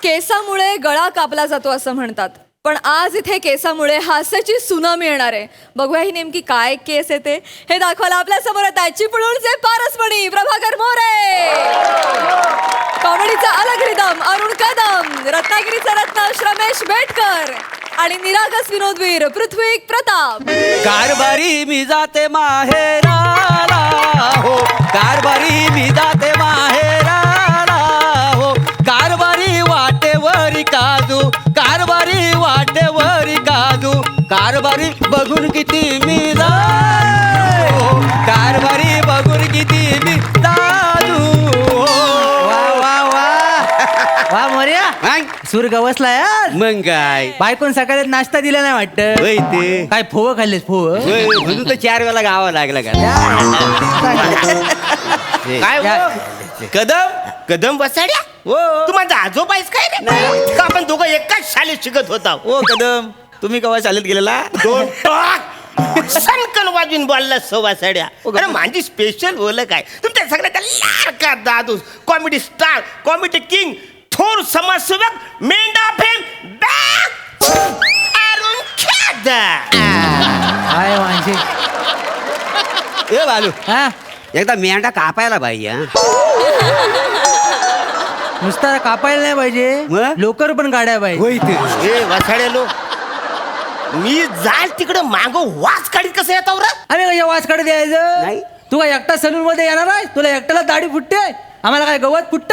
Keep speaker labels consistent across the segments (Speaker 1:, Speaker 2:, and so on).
Speaker 1: केसामुळे गळा कापला जातो असं म्हणतात, पण आज इथे केसामुळे हास्याची सुनामी येणार आहे. बघूया ही नेमकी काय केस येते हे दाखवायला आपल्या समोर येत आहेत चिपळूणचे पारसमणी प्रभाकर मोरे, कॉमेडीचा अलग रिदम अरुण कदम, रत्नागिरीचा रत्न रमेश बेटकर आणि निरागस विनोदवीर पृथ्वी प्रताप.
Speaker 2: कारभारी मी जाते माहेराला हो, कारभारी मी जाते माहेराला हो, कारभारी वाटेवरी काजू, कारभारी वाटेवरी काजू, कारभारी बघून किती मी जाय हो, कारभारी बघून किती मी जाजू.
Speaker 3: वा वा वा वा मोर्या सूर गवसला यार.
Speaker 2: मग काय
Speaker 3: बायकोन सकाळी नाश्ता दिला नाही वाटत.
Speaker 2: होय ते
Speaker 3: काय फोव खाल्लेस फोव.
Speaker 2: होय, म्हणून तर 4 वेळा गावा लागला का
Speaker 4: काय हो? कदम बसाड्या
Speaker 2: हो
Speaker 4: तू माझा आजोबा आहेस काय रे? का आपण दोघं एकाच शाळेत शिकत होता?
Speaker 2: ओ कदम तुम्ही केव्हा चालत गेलेला?
Speaker 4: दोन टाक सनकन वाजून बोलला सवासाड्या. अरे माझी स्पेशल ओळख आहे तुमच्या सगळ्याचा लाडका दादू, कॉमेडी स्टार, कॉमेडी किंग, थोर समाजसेवक, मेंढा फेम अरुण खेदार.
Speaker 3: काय म्हणजे
Speaker 2: ए बालू
Speaker 3: हा
Speaker 2: एकदा मेंढा कापायला पाहिजे हा.
Speaker 3: नुसता कापायला नाही पाहिजे,
Speaker 2: मग?
Speaker 3: लोकर पण काढायला पाहिजे.
Speaker 2: होय ते
Speaker 4: ए वसाड्या लो, मी जाल तिकडे माग वाच काढीत कसं येतो रे?
Speaker 3: आम्ही काय वाच काढत यायचं
Speaker 2: नाही.
Speaker 3: तू काय एकटा सलून मध्ये येणार आहे? तुला एकट्याला दाढी फुटते, आम्हाला काय गवत फुटत?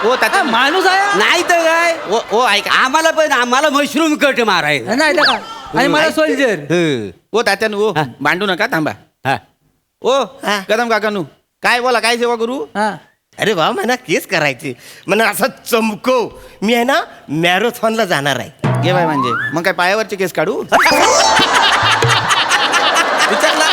Speaker 2: ओ तात्या
Speaker 3: माणूस आहे
Speaker 2: नाही तर काय ओ ऐक आम्हाला मशरूम कट मारायचं
Speaker 3: नाही तर का? आणि मला सोल्जर.
Speaker 5: ओ तात्यान ओ भांडू नका थांबा.
Speaker 2: हा.
Speaker 5: ओ
Speaker 4: हा.
Speaker 5: कदम काकानू काय बोला काय सेवा करू?
Speaker 3: हा
Speaker 4: अरे वा म्हणा केस करायचे म्हणा असं चमको. मी आहे ना मॅरेथॉनला जाणार आहे.
Speaker 5: घे बाय म्हणजे मग काय पायावरचे केस काढू? विचारला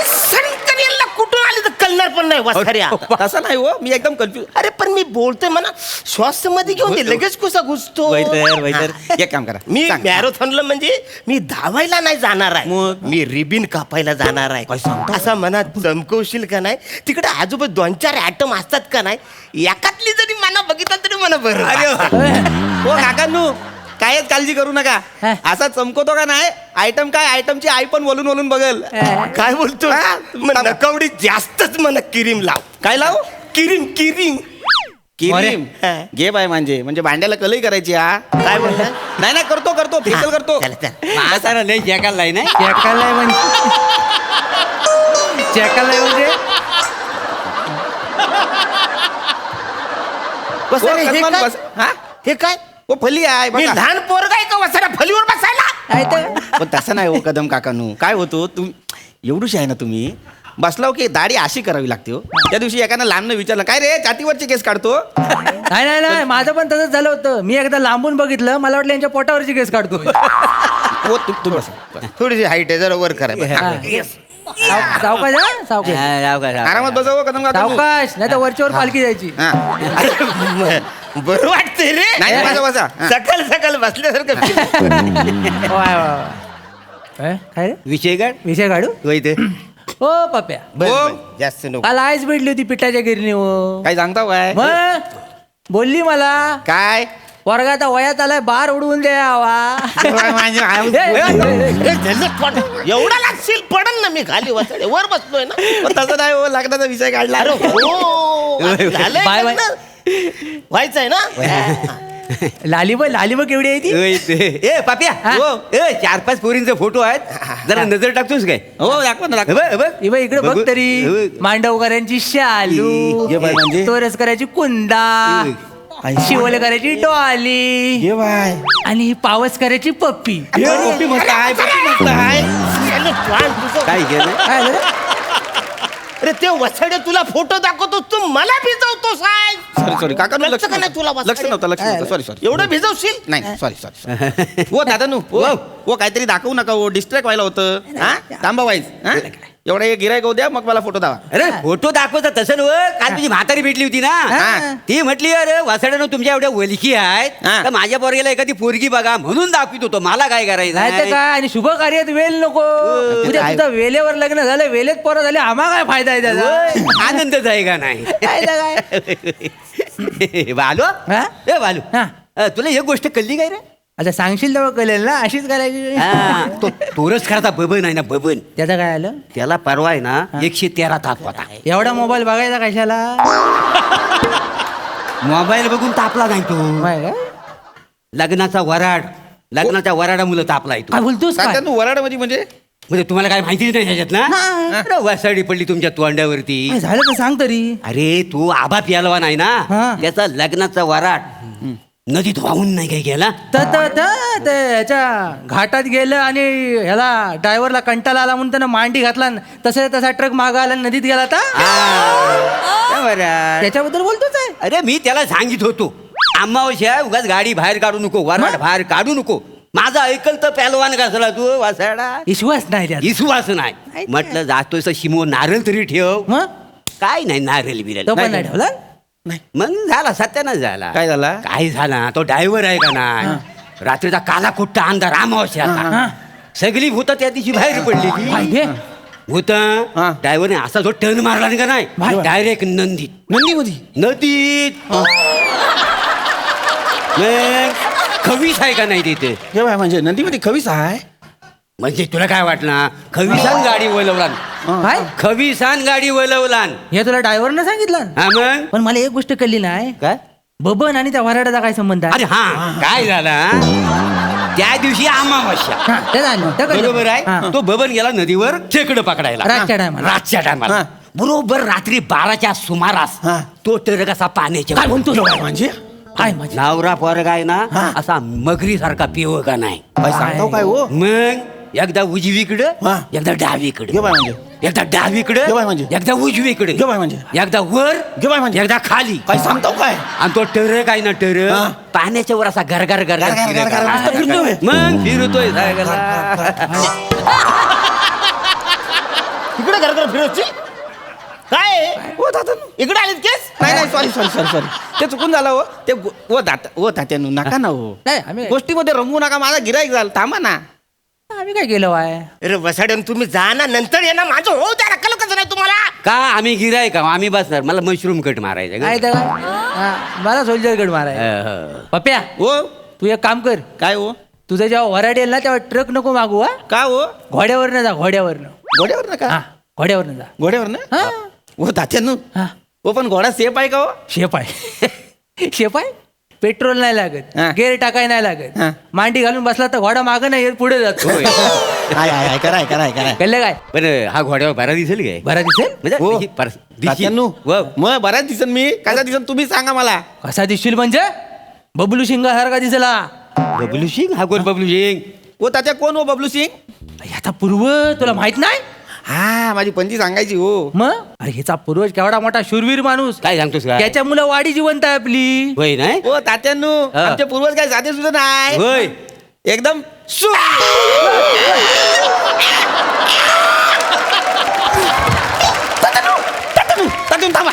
Speaker 4: संकरियलला कुठून आली तर कळणार पण नाही वसाऱ्या.
Speaker 5: तसं नाही हो, मी एकदम कन्फ्युज.
Speaker 4: अरे पण मी बोलतोय म्हणा श्वास मध्ये घेऊन दे लगेच कसा घुसतो.
Speaker 5: वैतर एक काम करा
Speaker 4: मी
Speaker 5: सांग.
Speaker 4: मॅरेथॉनला म्हणजे मी धावायला नाही जाणार आहे,
Speaker 5: मग?
Speaker 4: मी रिबिन कापायला जाणार आहे. असा मनात चमकवशील का नाही? तिकडे आजोबा 2-4 ॲटम असतात का नाही? एकातली जरी मना बघितलं तरी मला बरं वाटतं.
Speaker 5: ओ काकांनू कायच काळजी करू नका.
Speaker 3: हा.
Speaker 5: असा चमकवतो का नाही आयटम काय आयटमची आई पण वलून वलून बघल.
Speaker 4: काय बोलतो
Speaker 5: हा,
Speaker 4: मग नकवडी जास्तच मला क्रीम लाव.
Speaker 5: काय लाव?
Speaker 4: क्रीम क्रीम
Speaker 5: किरीम
Speaker 4: हा.
Speaker 5: घे बाय म्हणजे भांड्याला कलई करायची हा.
Speaker 4: काय बोलता?
Speaker 5: नाही नाही करतो फेकल करतो.
Speaker 4: चला, चला.
Speaker 2: म्हातारा लय जॅकाला नाही ना.
Speaker 3: चेकालाय म्हणजे चेकालाय म्हणजे
Speaker 4: वसारे, हे
Speaker 5: कदमान
Speaker 4: काय?
Speaker 5: बस- हा?
Speaker 4: हे काय?
Speaker 5: ओ फली आहे
Speaker 4: मी
Speaker 5: बघा.
Speaker 4: लहान पोरगा आहे का वसारा फलीवर बसायला?
Speaker 3: काय तर
Speaker 5: पण तसं नाही हो कदम काकानू. काय होतो तुम्ही एवढूशी आहे ना तुम्ही बसलाव की दाढी अशी करावी लागते हो. त्या दिवशी एकानं लांबनं विचारलं काय रे छातीवरचे केस काढतो?
Speaker 3: नाही नाही नाही माझं पण तसंच झालं होतं. मी एकदा लांबून बघितलं, मला वाटलं यांच्या पोटावरची केस काढतो.
Speaker 5: हो तू बस.
Speaker 4: थोडीशी हाईट आहे जरा वर करा.
Speaker 3: हा. सावकाश हा? सावकाश
Speaker 2: हा, जाऊ का, जाऊ का.
Speaker 5: आरामात बसाव कदम काकानू.
Speaker 3: सावकाश नाही तर वरच्यावर पालखी जायची.
Speaker 5: हा.
Speaker 4: बरं वाटतंय रे.
Speaker 5: नाही बसा. हा.
Speaker 4: सकाळ सकाळ बसल्यासारखं feel.
Speaker 3: वा, वा, वा. काय रे?
Speaker 2: विषय काढ
Speaker 3: विषय काढू
Speaker 2: होय ते
Speaker 3: हो पप्या.
Speaker 4: बस,
Speaker 5: हो.
Speaker 4: बस, जास्त नको.
Speaker 3: काल आईच भेटली होती पिठाच्या गिरणी हो.
Speaker 5: काय सांगता काय
Speaker 3: मग बोलली मला
Speaker 5: काय
Speaker 3: वर्गात वयात आलाय बार उडवून द्यावा.
Speaker 4: हे झालं पड. एवढा लागशील पडन ना मी खाली वसाडे वर बसलोय ना.
Speaker 5: पण तसं नाही हो लग्नाचा विषय काढला.
Speaker 4: अरे हो झालंय
Speaker 3: बाय, बाय.
Speaker 4: लग्न. व्हायचंय ना.
Speaker 3: लालीब केवढी आहे ती?
Speaker 2: होय ते ए पाप्या
Speaker 3: हा?
Speaker 2: हो ए 4-5 पोरींचे फोटो आहेत जरा नजर टाकतोस काय?
Speaker 5: हो दाखव ना दाखव.
Speaker 2: बघ, बघ.
Speaker 3: इबा इकडे बघ
Speaker 2: बघू.
Speaker 3: तरी
Speaker 2: बघ.
Speaker 3: मांडवकरांची शालू,
Speaker 5: ये बाय म्हणजे?
Speaker 3: तोरसकराची कुंदा, शिवलकराची डॉली
Speaker 5: ये बाय
Speaker 3: आणि ही पावसकराची पप्पी.
Speaker 5: पप्पी मस्त आहे पप्पी मस्त आहे.
Speaker 4: याला प्राण तुझं.
Speaker 2: काय केलं
Speaker 3: काय झालं?
Speaker 4: अरे ते वसाडे तुला फोटो दाखवतो तू मला भिजवतो साहेब.
Speaker 5: सॉरी काका
Speaker 4: लक्ष का नाही तुला
Speaker 5: लक्ष नव्हतं सॉरी
Speaker 4: एवढं भिजवशील.
Speaker 5: नाही सॉरी हो दादा नो हो काहीतरी दाखवू नका हो डिस्ट्रॅक्ट व्हायला होतं हा थांबा वाईज हा एवढा एक गिरायक होऊ द्या, मग मला फोटो दावा.
Speaker 2: अरे फोटो दाखवता तसं नव, काल तुझी म्हातारी भेटली होती ना,
Speaker 3: हा.
Speaker 2: ती म्हटली अरे वासड्यानं तुमच्या एवढ्या वलकी आहेत
Speaker 5: हा.
Speaker 2: तर माझ्या पोरगेला एखादी पोरगी बघा म्हणून दाखवित होतो, मला काय करायचं
Speaker 3: नाही तर
Speaker 2: आहे?
Speaker 3: काय, आणि शुभ कार्यात वेल नको.
Speaker 5: ते
Speaker 3: उद्या
Speaker 5: आहे.
Speaker 3: तुझं वेळेवर लग्न झालं, वेळेत पोरं झाले, आम्हा काय फायदा आहे त्याचा?
Speaker 2: होय, आनंदच आहे का नाही?
Speaker 3: काय तर काय?
Speaker 2: बालू
Speaker 3: हा?
Speaker 2: ए बालू
Speaker 3: हा.
Speaker 2: तुला एक गोष्ट कळली काय रे?
Speaker 3: आता सांगशील तेव्हा कळेल ना, अशीच करायची.
Speaker 2: हा, तो तोरच खरता बबन आहे ना, बबन.
Speaker 3: त्याचं काय आलं?
Speaker 2: त्याला परवा आहे ना 113 ताप होता.
Speaker 3: एवढा मोबाईल बघायचा कशाला?
Speaker 2: मोबाईल बघून तापला नाही तो.
Speaker 3: माय काय?
Speaker 2: लग्नाचा वराड, लग्नाच्या वराडामुळे तापलाय तो.
Speaker 3: काय बोलतोस काय?
Speaker 5: तात्यानू वराड म्हणजे
Speaker 2: म्हणजे तुम्हाला काय माहितीच नाही ह्याच्यात ना?
Speaker 3: नाही.
Speaker 2: अरे वासाडी पडली तुमच्या तोंडावरती.
Speaker 3: काय झालं तर सांग तरी.
Speaker 2: अरे तू आबा प्यालवा नाही ना,
Speaker 3: हा.
Speaker 2: त्याचा लग्नाचा वराड नदीत वाहून नाही काय गेला.
Speaker 3: ते ह्याच्या घाटात गेलं आणि ह्याला ड्रायव्हरला कंटाळा आला म्हणून त्यानं मांडी घातला, तसा ट्रक मागा आला आणि नदीत गेला तर
Speaker 2: वराड.
Speaker 3: त्याच्याबद्दल बोलतोच आहे.
Speaker 2: अरे मी त्याला सांगित होतो अमावश्या उगाच गाडी बाहेर काढू नको, वराड बाहेर काढू नको. माझा ऐकल तर पॅलवान कसला तू वासाडा.
Speaker 3: विश्वास नाही त्यात.
Speaker 2: विश्वास नाही. म्हटलं जातोय शिमो नारळ तरी ठेव.
Speaker 3: मग
Speaker 2: काय नाही नारळ बिरल
Speaker 3: तो पण नाही ठेवला.
Speaker 2: मग झाला सत्यानाच झाला.
Speaker 5: काय झाला?
Speaker 2: काय झाला तो ड्रायव्हर आहे का नाही, रात्रीचा काला कुट्टा अंधार अमावस्या, सगळी भूत त्या दिवशी बाहेर पडली
Speaker 3: काय
Speaker 2: ती
Speaker 3: हे?
Speaker 2: भूत. ड्रायव्हरने असा जो टर्न मारला नाही का नाही, डायरेक्ट नंदीत नदीत. मग खवीस आहे का नाही तिथे?
Speaker 5: हे बाय, म्हणजे नदीमध्ये खवीस आहे.
Speaker 2: म्हणजे तुला काय वाटणार खवीसान गाडी वळवला,
Speaker 3: काय
Speaker 2: खवीसान गाडी वळवला.
Speaker 3: हे तुला ड्रायव्हरनं सांगितलं?
Speaker 2: हा मग
Speaker 3: पण मला एक गोष्ट कळली नाही,
Speaker 2: काय?
Speaker 3: बबन आणि त्या वराडाचा काय संबंध आहे?
Speaker 2: अरे हा काय झाला त्या दिवशी अमावस्या,
Speaker 3: हा, ते झालं, ते कळलं.
Speaker 2: बरोबर
Speaker 3: हा.
Speaker 2: आहे. तो बबन गेला नदीवर खेकडं पकडायला
Speaker 3: रातच्या टायमाला.
Speaker 2: रातच्या टायमाला.
Speaker 5: हा.
Speaker 2: बरोबर रात्री 12च्या सुमारास
Speaker 5: हा.
Speaker 2: तो ट्रक असा पाण्याच्या
Speaker 3: काय म्हणतो?
Speaker 5: म्हणजे
Speaker 3: काय म्हणजे?
Speaker 2: नवरा पोरगा आहे ना असा मगरी सारखा पिव का नाही.
Speaker 5: काय सांगतो काय हो?
Speaker 2: मग एकदा उजवीकडं
Speaker 5: हा.
Speaker 2: एकदा डावीकडे,
Speaker 5: घे बाय म्हणजे.
Speaker 2: एकदा डावीकडे
Speaker 5: घे बाय म्हणजे.
Speaker 2: एकदा उजवीकडे,
Speaker 5: घे बाय म्हणजे.
Speaker 2: एकदा वर
Speaker 5: घे बाय म्हणजे.
Speaker 2: एकदा खाली.
Speaker 5: काय सांगतो काय?
Speaker 2: आणि तो टरक आहे ना
Speaker 5: हा.
Speaker 2: टरक पाण्याच्या वर असा गरगर
Speaker 5: गरगर,
Speaker 2: गरगर
Speaker 5: गरगर, मस्त फिरतोय.
Speaker 2: मग फिरतोय
Speaker 4: इकडे घर फिरवची काय
Speaker 5: हो दादा,
Speaker 4: इकडे आलेत केस?
Speaker 5: नाही सॉरी ते चुकून झालं हो. ते ओ दाता ओ तात्यानू नका ना हो.
Speaker 3: नाही, आम्ही
Speaker 5: गोष्टीमध्ये रंगू नका, माझा गिराईक झाला, थांबा ना.
Speaker 3: आम्ही काय केलं वाय?
Speaker 4: अरे वसाड्यान तुम्ही जा ना, नंतर ये ना, माझं हो त्या रक्कल कसं नाही तुम्हाला?
Speaker 2: का आम्ही गिराय का आम्ही बसणार, मला मशरूम कट मारायचं
Speaker 3: काय
Speaker 2: का?
Speaker 3: तर काय? हा, मला सोल्जर गड माराय. पप्प्या
Speaker 5: हो
Speaker 3: तू एक काम कर,
Speaker 5: काय हो?
Speaker 3: तुझं जेव्हा वराड येईल ना तेव्हा ट्रक नको मागू. हा,
Speaker 5: का हो?
Speaker 3: घोड्यावरनं जा, घोड्यावरनं.
Speaker 5: घोड्यावर ना
Speaker 3: हा,
Speaker 5: का?
Speaker 3: घोड्यावरनं जा.
Speaker 5: घोड्यावर ना?
Speaker 3: हा.
Speaker 5: हो तात्यानू.
Speaker 3: हा,
Speaker 5: हो पण घोडा सेफ आहे का हो?
Speaker 3: शेप आहे. शेप आहे, पेट्रोल नाही लागत,
Speaker 5: हा.
Speaker 3: गेअर टाकाय नाही लागत,
Speaker 5: हा.
Speaker 3: मांडी घालून बसला तर घोडा मागं नाही येत, पुढे जातो.
Speaker 5: आहे कराय
Speaker 3: कळलं काय?
Speaker 2: पण हा घोड्यावर बरा दिसेल काय?
Speaker 3: बरा दिसेल.
Speaker 2: म्हणजे
Speaker 5: हो.
Speaker 2: ही दिसेल.
Speaker 5: तात्यानू
Speaker 2: व.
Speaker 5: मग बऱ्याच दिसन मी कसा दिसन तुम्ही सांगा मला.
Speaker 3: कसा दिसशील म्हणजे बबलू शिंगासारखा दिसला.
Speaker 2: बबलू सिंग हा कोण बबलू सिंग?
Speaker 5: हो तात्या कोण हो बबलू सिंग?
Speaker 3: आता पूर्व तुला माहित नाही?
Speaker 5: हा माझी पंची सांगायची हो.
Speaker 3: मग अरे ह्याचा पूर्वज केवढा मोठा शूरवीर माणूस,
Speaker 2: काय सांगतोस का?
Speaker 3: त्याच्या मुलं वाडी जिवंत आहे आपली.
Speaker 2: होय नाही
Speaker 5: हो तात्यानू
Speaker 2: हा.
Speaker 5: आमचे पूर्वज काय साधे सुद्धा नाही,
Speaker 2: होय.
Speaker 5: एकदम तात्यानू थांबा.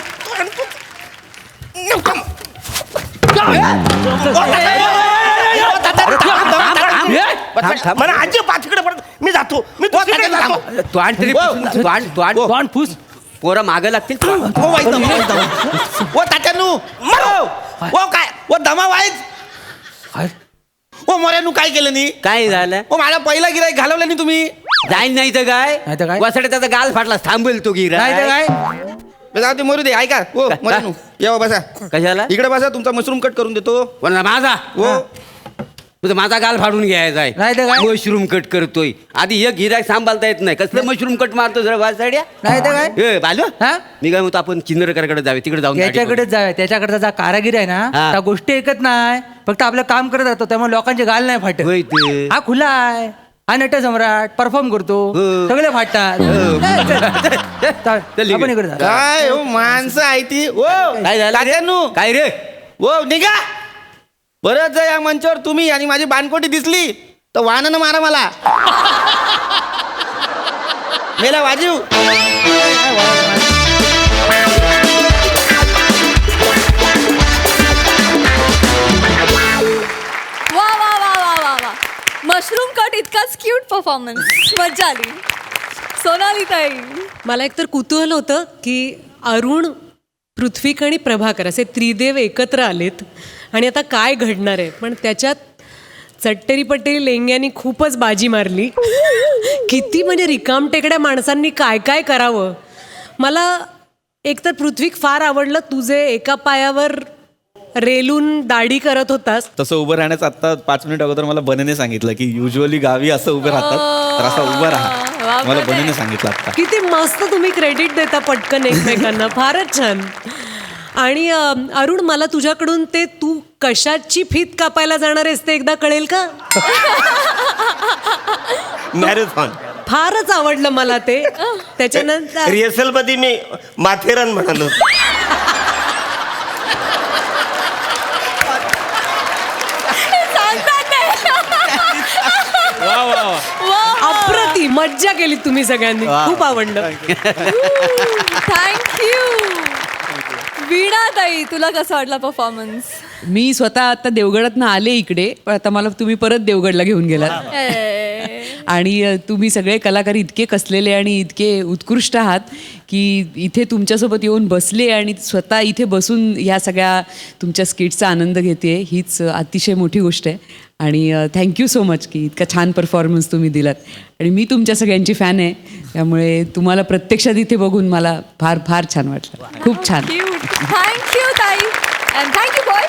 Speaker 4: मला आजी पाचकडे पडत, मी जातो, मी दुसरीकडे जातो.
Speaker 2: तोंड तरी पुसून- तोंड
Speaker 3: फुस.
Speaker 2: पोरं मागं लागतील.
Speaker 5: हो वाईट हो तात्यानू हो काय हो दमा वाईट हो मोऱ्यानू काय केलं नी?
Speaker 2: काय झालं?
Speaker 5: हो मला पहिला गिराईक घालवलं नी तुम्ही.
Speaker 2: जाईन नाही तर
Speaker 3: नाही तर
Speaker 2: काय
Speaker 3: काय?
Speaker 2: वसाडे त्याचा गाल फाटला थांबेल तो गिरा.
Speaker 3: नाही तर काय?
Speaker 5: जाऊ ते मरू दे. ऐका हो
Speaker 2: काय?
Speaker 5: मोऱ्यानू या बसा
Speaker 2: कशाला?
Speaker 5: इकडे बसा, तुमचा मशरूम कट करून देतो.
Speaker 2: कोणाला? माझा
Speaker 5: हो
Speaker 2: तुझा माझा गाल फाडून घ्यायचा
Speaker 3: नाही तर काय?
Speaker 2: आहे. मशरूम कट करतोय आधी एक गिरायक सांभाळता येत नाही, कसलं मशरूम कट मारतो जरा वासाड्या.
Speaker 3: नाही तर काय?
Speaker 2: ए बालू
Speaker 3: हा?
Speaker 2: मी काय म्हणतो आपण चिंदरकरकडे जावे, तिकडे जाऊन
Speaker 3: त्याच्याकडेच जाऊया. त्याच्याकडचा जा कारागीर आहे ना,
Speaker 2: हा.
Speaker 3: त्या गोष्टी ऐकत नाही, फक्त आपलं काम करत राहतो, त्यामुळे लोकांचे गाल नाही फाटत.
Speaker 2: होय ते.
Speaker 3: हा खुला आहे, हा नट सम्राट परफॉर्म करतो,
Speaker 2: हो.
Speaker 3: सगळे फाटतात.
Speaker 2: चल,
Speaker 3: आपण इकडे जा.
Speaker 5: काय हो माणसं आहे ती हो.
Speaker 2: काय झालं रे?
Speaker 5: तात्यानू
Speaker 2: काय रे?
Speaker 5: हो निघा. बरंच या मंचावर तुम्ही आणि माझी बानकोटी दिसली तर वाहनानं मारा मला. मेला वाजीव.
Speaker 1: वा वा वा वा वा वा मशरूम कट इतकाच क्यूट परफॉर्मन्स, मज्जा आली. सोनाली ताई,
Speaker 6: मला एकतर कुतूहल होतं की अरुण, पृथ्वीक आणि प्रभाकर असे त्रिदेव एकत्र आलेत आणि आता काय घडणार आहे. पण त्याच्यात चट्टेरी पट्टेरी लेंग्यांनी खूपच बाजी मारली. किती म्हणजे रिकामटेकड्या माणसांनी काय काय करावं. मला एकतर पृथ्वीक फार आवडलं, तुझे एका पायावर रेलून दाढी करत होतास.
Speaker 5: तसं उभं राहण्याचं आत्ता 5 मिनिट अगोदर मला बनेने सांगितलं की युजली गावी असं उभं राहतात, तर असं उभं राहा. मला बनेने सांगितलं आता.
Speaker 6: किती मस्त तुम्ही क्रेडिट देता पटकन एकमेकांना, फारच छान. आणि अरुण, मला तुझ्याकडून ते तू कशाची फीत कापायला जाणार आहेस ते एकदा कळेल का?
Speaker 4: मॅरेथॉन
Speaker 6: फारच आवडलं मला ते. त्याच्यानंतर
Speaker 4: रिहर्सल मध्ये मी माथेरन म्हणालो.
Speaker 6: अप्रतिम मज्जा केली तुम्ही सगळ्यांनी, खूप आवडलं.
Speaker 1: थँक्यू. वीणा ताई, तुला कसा वाटला परफॉर्मन्स?
Speaker 7: मी स्वतः आता देवगडातनं आले इकडे, पण आता मला तुम्ही परत देवगडला घेऊन गेलात. आणि तुम्ही सगळे कलाकार इतके कसलेले आणि इतके उत्कृष्ट आहात की इथे तुमच्यासोबत येऊन बसले आणि स्वतः इथे बसून ह्या सगळ्या तुमच्या स्किटचा आनंद घेते, हीच अतिशय मोठी गोष्ट आहे. आणि थँक्यू सो मच की इतका छान परफॉर्मन्स तुम्ही दिलात. आणि मी तुमच्या सगळ्यांची फॅन आहे, त्यामुळे तुम्हाला प्रत्यक्षात इथे बघून मला फार फार छान वाटलं. खूप छान.
Speaker 1: थँक्यू ताई अँड थँक्यू बॉय.